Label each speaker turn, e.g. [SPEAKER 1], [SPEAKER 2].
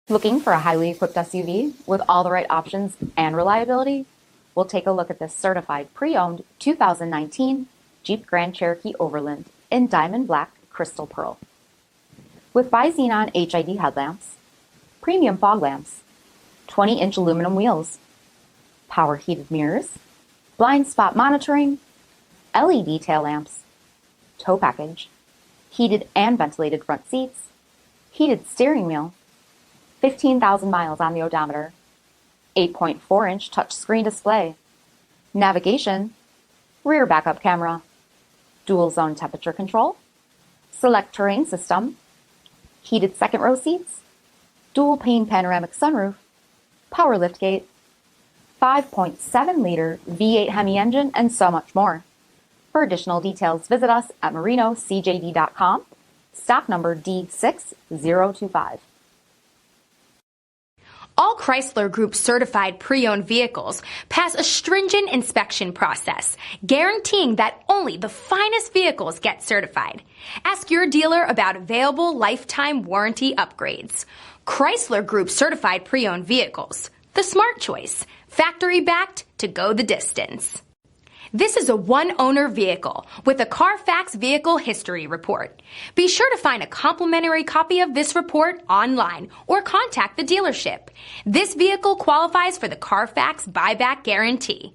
[SPEAKER 1] Looking for a highly equipped SUV with all the right options and reliability? We'll take a look at this certified pre-owned 2019 Jeep Grand Cherokee Overland in diamond black crystal pearl. With bi-xenon HID headlamps, premium fog lamps, 20-inch aluminum wheels, power heated mirrors, blind spot monitoring, LED tail lamps, tow package, heated and ventilated front seats, heated steering wheel, 15,000 miles on the odometer, 8.4-inch touchscreen display, navigation, rear backup camera, dual zone temperature control, SELEC-TERRAIN system, heated second row seats, dual pane panoramic sunroof, power liftgate, 5.7-liter V8 HEMI engine, and so much more. For additional details, visit us at marinocjd.com, stock number D6025.
[SPEAKER 2] All Chrysler Group certified pre-owned vehicles pass a stringent inspection process, guaranteeing that only the finest vehicles get certified. Ask your dealer about available lifetime warranty upgrades. Chrysler Group certified pre-owned vehicles, the smart choice, factory backed to go the distance. This is a one-owner vehicle with a CARFAX vehicle history report. Be sure to find a complimentary copy of this report online or contact the dealership. This vehicle qualifies for the CARFAX buyback guarantee.